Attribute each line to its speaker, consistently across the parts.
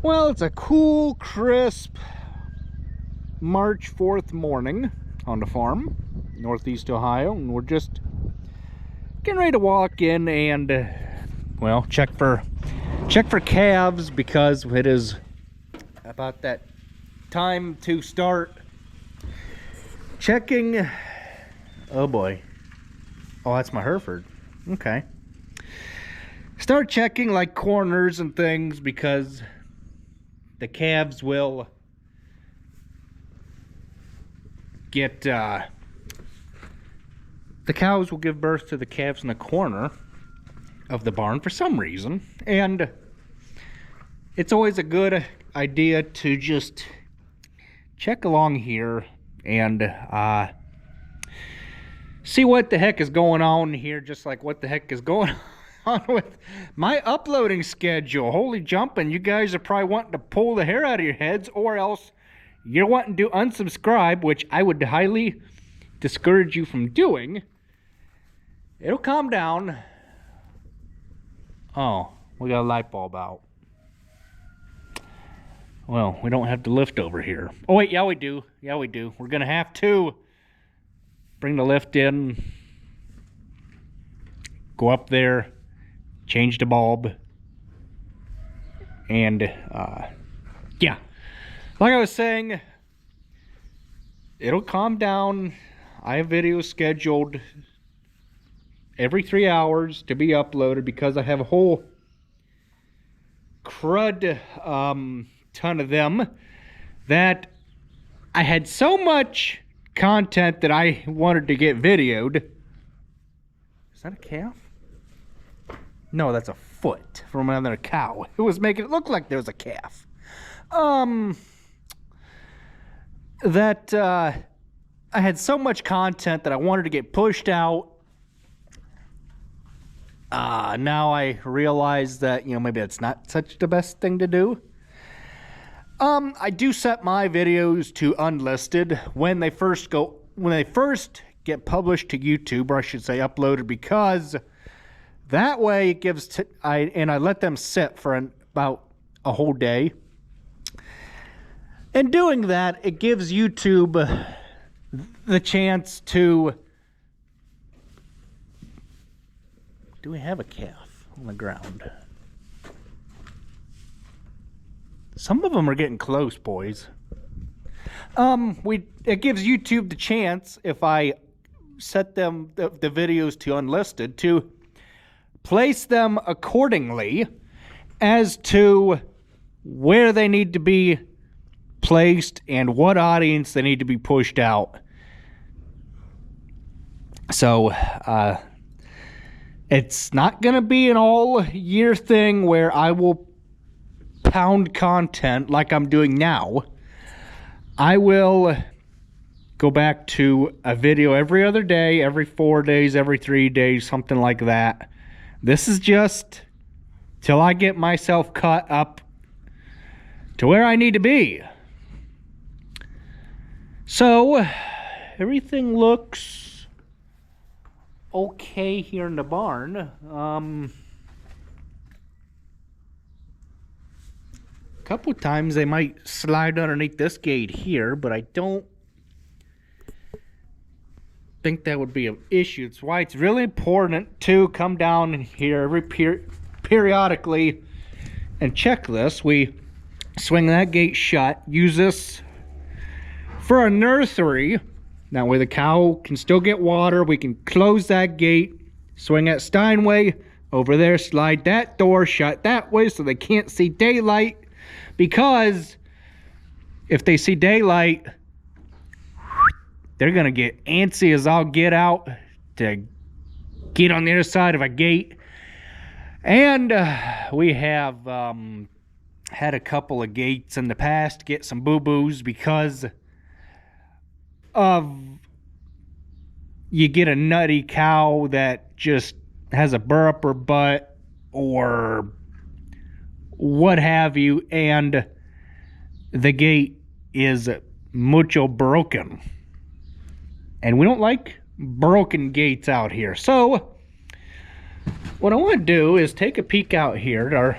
Speaker 1: Well, it's a cool, crisp March 4th morning on the farm, Northeast Ohio, and we're just getting ready to walk in and, well, check for calves because it is about that time to start checking. Oh boy. Oh, that's my Hereford. Okay. Start checking like corners and things because the calves will get, the cows will give birth to the calves in the corner of the barn for some reason. And it's always a good idea to just check along here and see what the heck is going on here, just like what the heck is going on with my uploading schedule. Holy jumping, you guys are probably wanting to pull the hair out of your heads, or else you're wanting to unsubscribe, which I would highly discourage you from doing. It'll calm down. Oh, we got a light bulb out. Well, we don't have to lift over here. Oh wait, yeah we do. Yeah we do. We're gonna have to bring the lift in, go up there, change the bulb, and yeah, like I was saying, it'll calm down. I have videos scheduled every 3 hours to be uploaded because I have a whole crud ton of them that I had so much content that I wanted to get videoed. Is that a calf? No, that's a foot from another cow. It was making it look like there was a calf. That I had so much content that I wanted to get pushed out. Now I realize that, you know, maybe it's not such the best thing to do. I do set my videos to unlisted when they first get published to YouTube, or I should say uploaded, because that way it gives I let them sit for about a whole day. And doing that, it gives YouTube the chance to. Do we have a calf on the ground? Some of them are getting close, boys. It gives YouTube the chance, if I set them the videos to unlisted, to place them accordingly as to where they need to be placed and what audience they need to be pushed out. So it's not going to be an all year thing where I will pound content like I'm doing now. I will go back to a video every other day, every 4 days, every 3 days, something like that. This is just till I get myself caught up to where I need to be. So everything looks okay here in the barn. A couple times they might slide underneath this gate here, but I don't think that would be an issue. It's why it's really important to come down here periodically and check this. We swing that gate shut, use this for a nursery. That way the cow can still get water. We can close that gate, swing at Steinway, over there, slide that door shut that way so they can't see daylight. Because if they see daylight, they're going to get antsy as all get out to get on the other side of a gate. And we have had a couple of gates in the past get some boo-boos because of you get a nutty cow that just has a burr up her butt or what have you, and the gate is mucho broken. And we don't like broken gates out here. So what I want to do is take a peek out here at our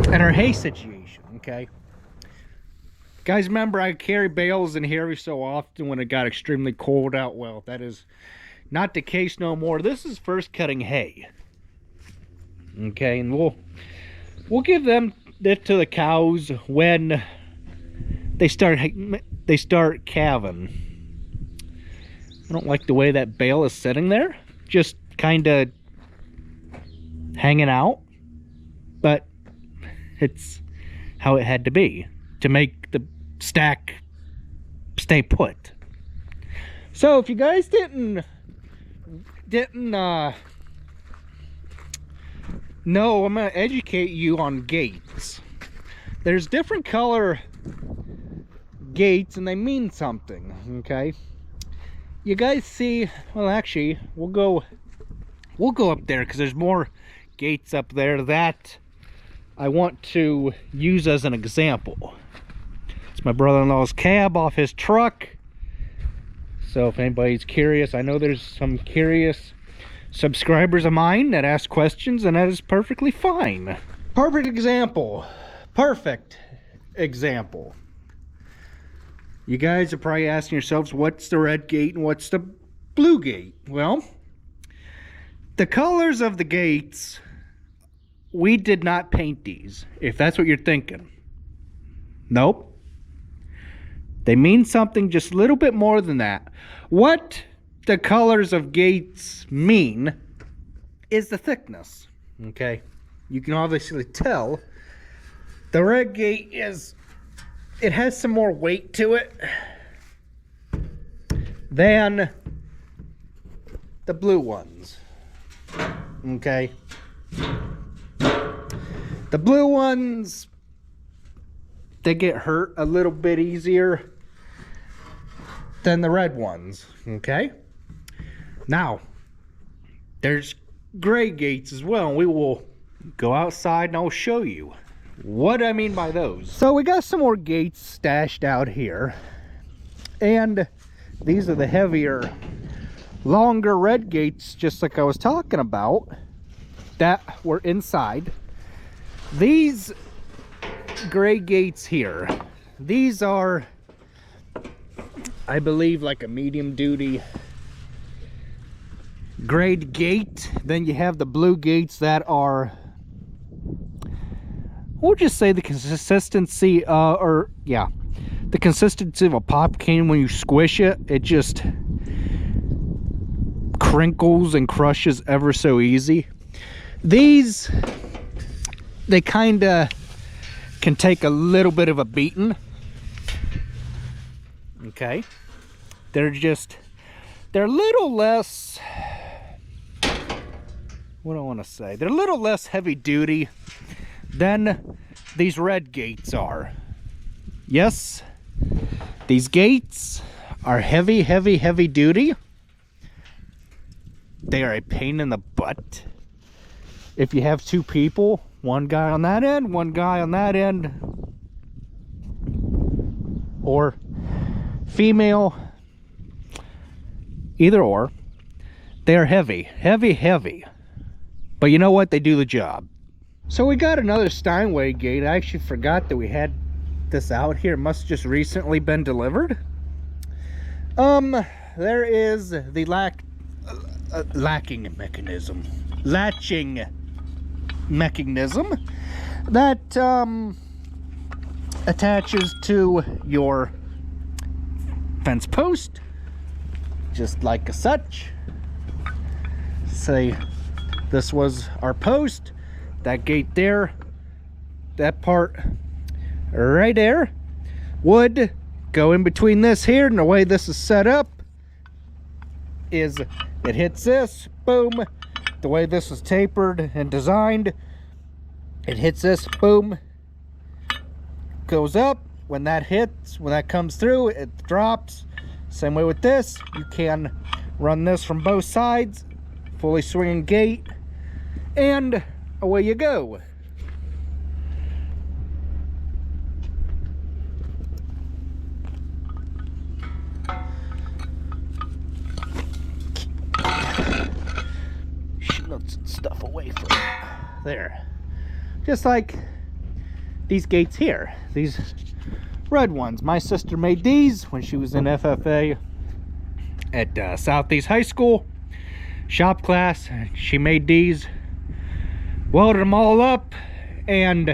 Speaker 1: and our hay situation, okay? Guys, remember I carry bales in here every so often when it got extremely cold out. Well, that is not the case no more. This is first cutting hay. Okay, and we'll give them it to the cows when they start calving. I don't like the way that bale is sitting there, just kind of hanging out, but it's how it had to be to make the stack stay put. So if you guys didn't know, I'm gonna educate you on gates. There's different color gates and they mean something, okay? You guys see, well, actually we'll go up there because there's more gates up there that I want to use as an example. It's my brother-in-law's cab off his truck. So if anybody's curious, I know there's some curious subscribers of mine that ask questions, and that is perfectly fine. Perfect example. You guys are probably asking yourselves, what's the red gate and what's the blue gate? Well, the colors of the gates, we did not paint these, if that's what you're thinking. Nope. They mean something just a little bit more than that. What the colors of gates mean is the thickness, okay? You can obviously tell the red gate it has some more weight to it than the blue ones, okay? The blue ones, they get hurt a little bit easier than the red ones, okay? Now, there's gray gates as well, and we will go outside and I'll show you what I mean by those. So we got some more gates stashed out here, and these are the heavier, longer red gates, just like I was talking about, that were inside. These gray gates here, these are, I believe, like a medium duty grade gate. Then you have the blue gates that are, we'll just say the consistency the consistency of a pop can. When you squish it, it just crinkles and crushes ever so easy. These, they kind of can take a little bit of a beating, okay? They're a little less, what do I want to say? They're a little less heavy duty than these red gates are. Yes, these gates are heavy duty. They are a pain in the butt. If you have two people, one guy on that end, one guy on that end, or female, either or, they are heavy. But you know what? They do the job. So we got another Steinway gate. I actually forgot that we had this out here. It must have just recently been delivered. There is the latching mechanism that attaches to your fence post, just like such. Say this was our post, that gate there, that part right there would go in between this here, and the way this is set up is it hits this, boom. The way this is tapered and designed, it hits this, boom, goes up. When that hits, when that comes through, it drops. Same way with this. You can run this from both sides, fully swinging gate, and away you go. Nuts and stuff away from it. There. Just like these gates here, these red ones. My sister made these when she was in FFA at Southeast High School shop class. She made these, welded them all up, and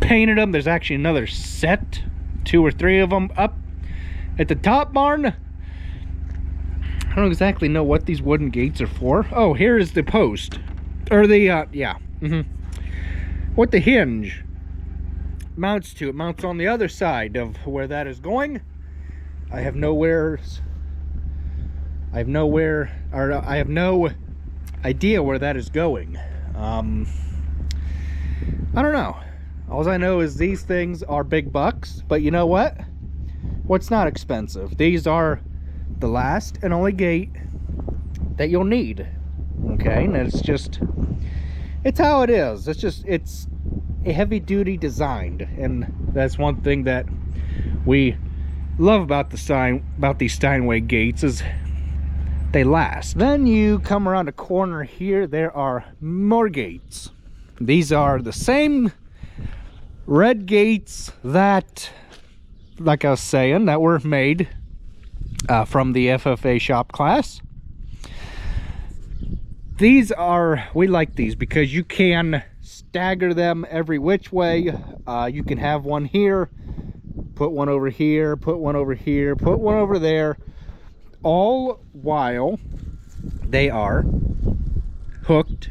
Speaker 1: painted them. There's actually another set, 2 or 3 of them up at the top barn. I don't exactly know what these wooden gates are for. Oh, here is the post, or the what the hinge mounts to. It mounts on the other side of where that is going. I have no idea where that is going. I don't know. All I know is these things are big bucks, but you know what? What's not expensive? These are the last and only gate that you'll need. Okay, and it's how it is. It's a heavy duty designed, and that's one thing that we love about these Steinway gates is they last. Then you come around a corner here, there are more gates. These are the same red gates that, like I was saying, that were made from the FFA shop class. These are, we like these because you can stagger them every which way. You can have one here, put one over here, put one over here, put one over there, all while they are hooked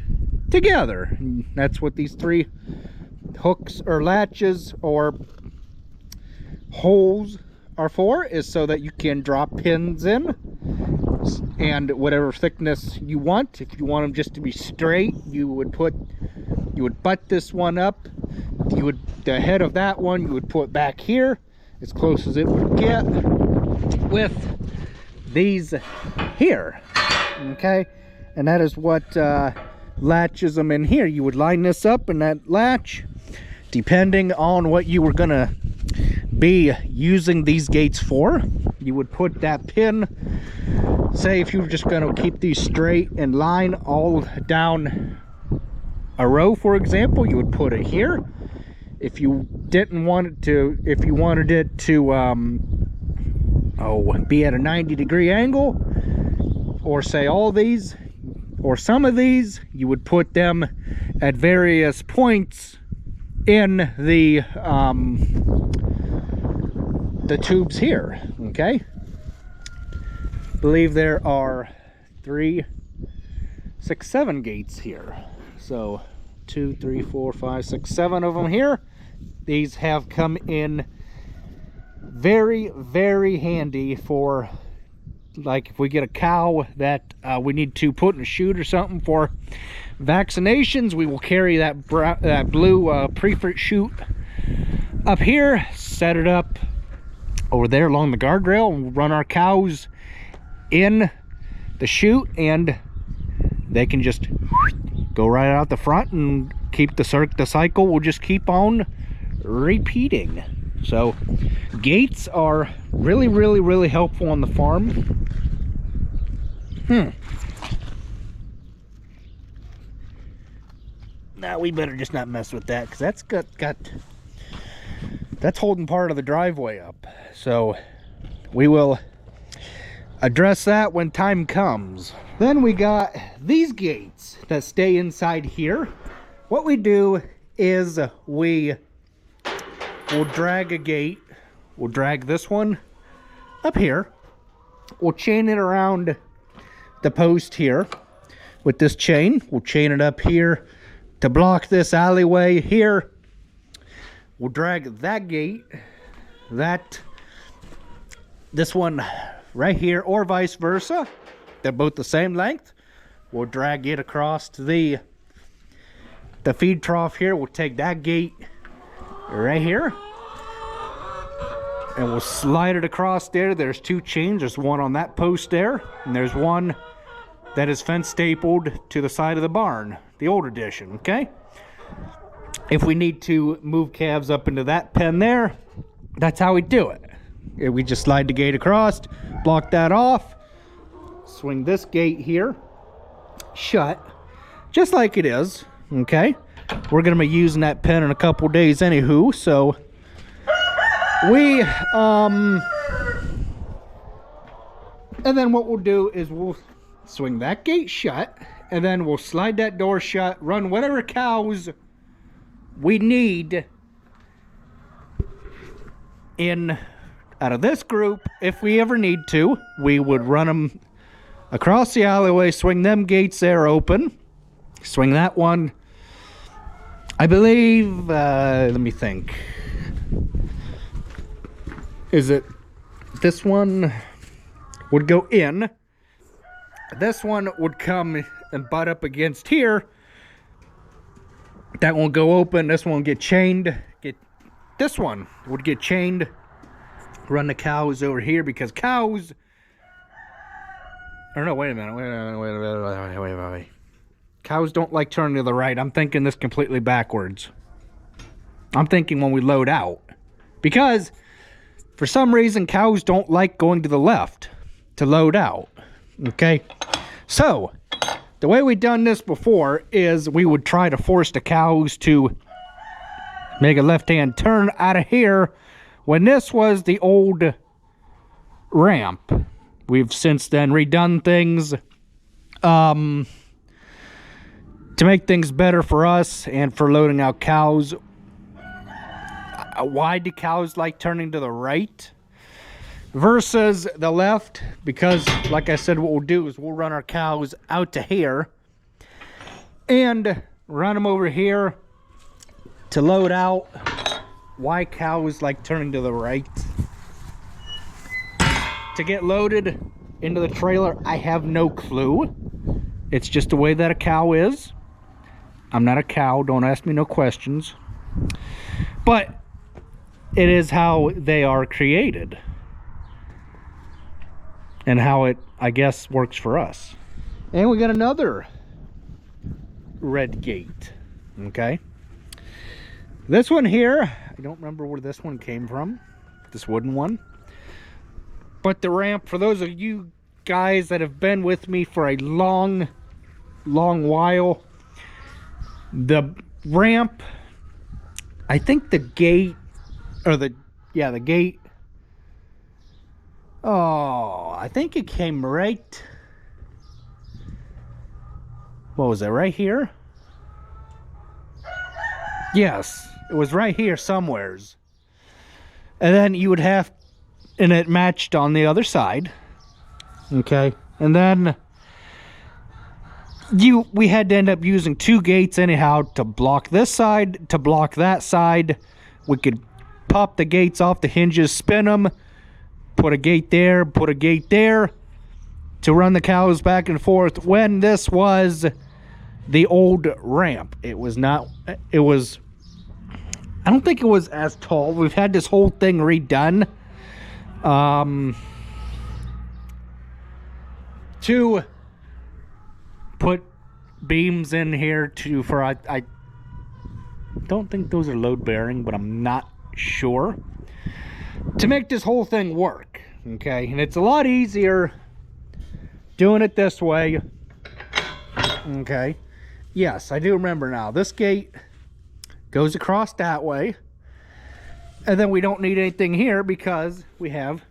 Speaker 1: together. And that's what these 3 hooks or latches or holes are for, is so that you can drop pins in, and whatever thickness you want. If you want them just to be straight, you would butt this one up. The head of that one you would put back here as close as it would get with these here. Okay, and that is what latches them in here. You would line this up, and that latch, depending on what you were gonna be using these gates for, you would put that pin. Say if you were just going to keep these straight and line all down a row, for example, you would put it here. If you didn't want it to, if you wanted it to be at a 90-degree angle, or say all these or some of these, you would put them at various points in the tubes here. Okay, I believe there are 3, 6, 7 gates here. So 2, 3, 4, 5, 6, 7 of them here. These have come in very, very handy for, like, if we get a cow that we need to put in a chute or something for vaccinations, we will carry that blue pre-fit chute up here, set it up over there along the guardrail, and we'll run our cows in the chute, and they can just go right out the front and keep the cycle will just keep on repeating. So gates are really, really, really helpful on the farm. Now we better just not mess with that, because that's that's holding part of the driveway up. So we will address that when time comes. Then we got these gates that stay inside here. What we do is we will drag a gate. We'll drag this one up here. We'll chain it around the post here with this chain. We'll chain it up here to block this alleyway here. We'll drag that gate, this one right here, or vice versa. They're both the same length. We'll drag it across to the feed trough here. We'll take that gate right here, and we'll slide it across there. There's 2 chains. There's one on that post there, and there's one that is fence stapled to the side of the barn, the old edition. Okay, if we need to move calves up into that pen there, that's how we do it. We just slide the gate across, block that off, swing this gate here shut just like it is. Okay, we're gonna be using that pen in a couple days anywho, so we and then what we'll do is we'll swing that gate shut, and then we'll slide that door shut, run whatever cows we need in out of this group. If we ever need to, we would run them across the alleyway, swing them gates there open, swing that one. I believe, let me think. Is it this one would go in? This one would come and butt up against here. That won't go open. This one will get chained. This one would get chained. Run the cows over here because cows. Or no, wait a minute. Wait. Cows don't like turning to the right. I'm thinking this completely backwards. I'm thinking when we load out. Because for some reason cows don't like going to the left to load out. Okay? So, the way we've done this before is we would try to force the cows to make a left-hand turn out of here when this was the old ramp. We've since then redone things to make things better for us and for loading out cows. Why do cows like turning to the right versus the left? Because, like I said, what we'll do is we'll run our cows out to here and run them over here to load out. Why cows like turning to the right to get loaded into the trailer, I have no clue. It's just the way that a cow is. I'm not a cow, don't ask me no questions. But it is how they are created. And how it, I guess, works for us. And we got another red gate. Okay. This one here, I don't remember where this one came from. This wooden one. But the ramp, for those of you guys that have been with me for a long while, the ramp, I think the gate, or the gate, I think it came right, what was it, right here? Yes, it was right here somewheres. And then you would have, and it matched on the other side. Okay, and then we had to end up using two gates anyhow to block this side, to block that side. We could pop the gates off the hinges, spin them, put a gate there, put a gate there to run the cows back and forth. When this was the old ramp, it was not, it was, I don't think it was as tall. We've had this whole thing redone to put beams in here I don't think those are load bearing, but I'm not sure, to make this whole thing work. Okay, and it's a lot easier doing it this way. Okay, yes, I do remember now. This gate goes across that way, and then we don't need anything here because we have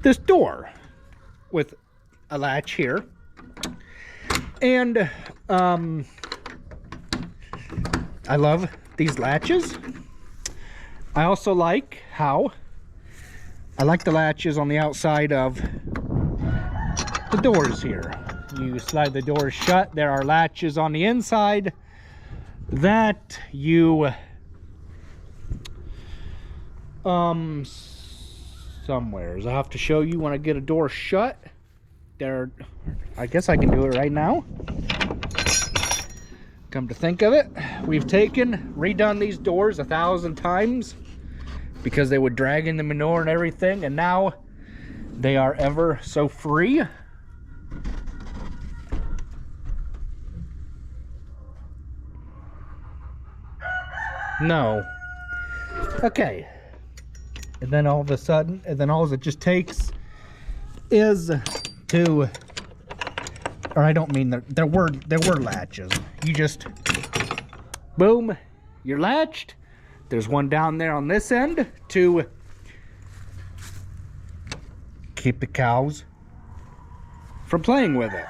Speaker 1: this door with a latch here. And I love these latches. I also like how I like the latches on the outside of the doors here. You slide the doors shut. There are latches on the inside that you somewheres I have to show you when I get a door shut. There, I guess I can do it right now. Come to think of it, we've redone these doors 1,000 times because they would drag in the manure and everything, and now they are ever so free. No. Okay. And then all of a sudden, all it just takes is to, or I don't mean there were latches. You just Boom, you're latched. There's one down there on this end to keep the cows from playing with it.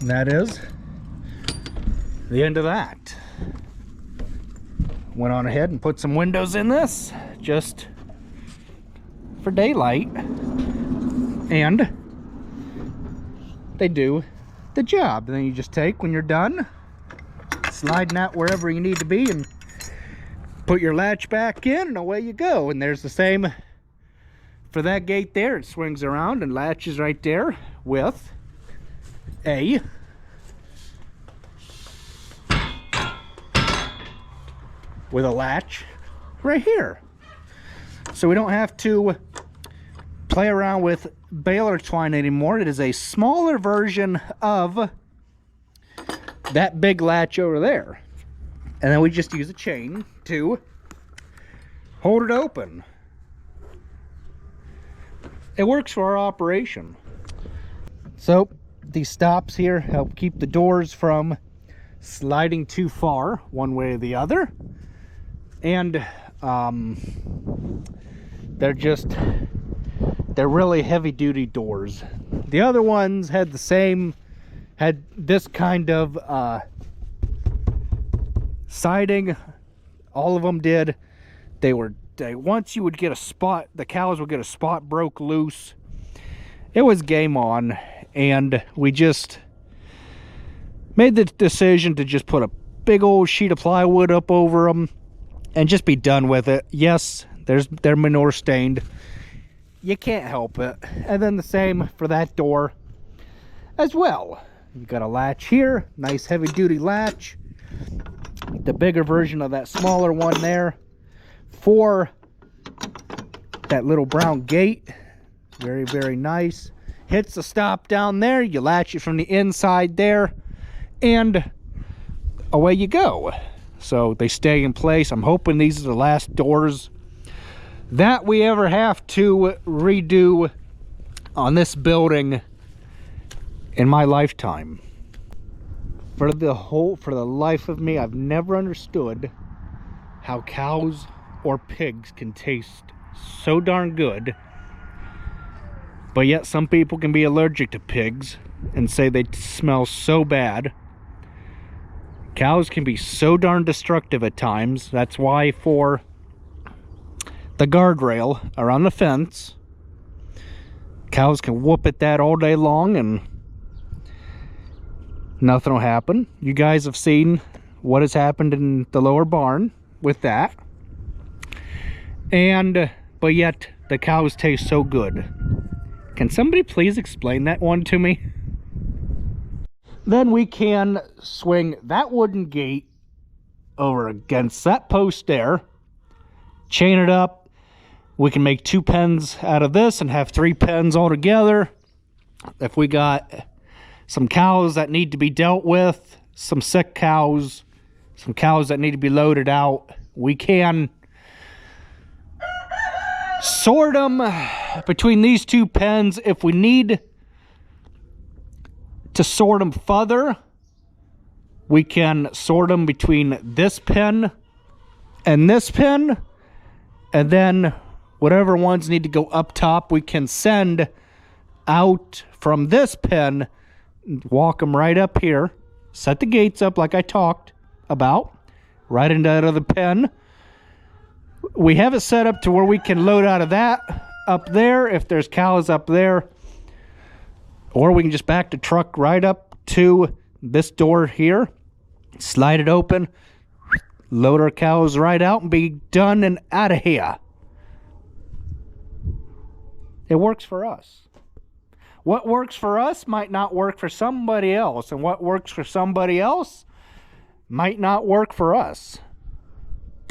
Speaker 1: And that is the end of that. Went on ahead and put some windows in this just for daylight, and they do the job. And then you just take, when you're done, slide that wherever you need to be and put your latch back in, and away you go. And there's the same for that gate there. It swings around and latches right there with a latch right here. So we don't have to play around with baler twine anymore. It is a smaller version of that big latch over there. And then we just use a chain to hold it open. It works for our operation. So these stops here help keep the doors from sliding too far one way or the other. And they're really heavy duty doors. The other ones had this kind of siding. All of them did. Once you would get a spot, the cows would get a spot broke loose, it was game on. And we just made the decision to just put a big old sheet of plywood up over them and just be done with it. Yes, they're manure stained. You can't help it. And then the same for that door as well. You got a latch here, nice heavy duty latch. The bigger version of that smaller one there for that little brown gate. Very, very nice. Hits the stop down there. You latch it from the inside there, and away you go. So they stay in place. I'm hoping these are the last doors that we ever have to redo on this building in my lifetime. For the life of me, I've never understood how cows or pigs can taste so darn good, but yet some people can be allergic to pigs and say they smell so bad. Cows can be so darn destructive at times. That's why for the guardrail around the fence, cows can whoop at that all day long and nothing will happen. You guys have seen what has happened in the lower barn with that. But yet the cows taste so good. Can somebody please explain that one to me? Then we can swing that wooden gate over against that post there, chain it up. We can make 2 pens out of this and have 3 pens altogether. If we got some cows that need to be dealt with, some sick cows, some cows that need to be loaded out, we can sort them between these 2 pens. If we need to sort them further, we can sort them between this pen and this pen, and then whatever ones need to go up top, we can send out from this pen, walk them right up here, set the gates up like I talked about, right into that other pen. We have it set up to where we can load out of that up there if there's cows up there, or we can just back the truck right up to this door here, slide it open, load our cows right out, and be done and out of here. It works for us. What works for us might not work for somebody else, and what works for somebody else might not work for us.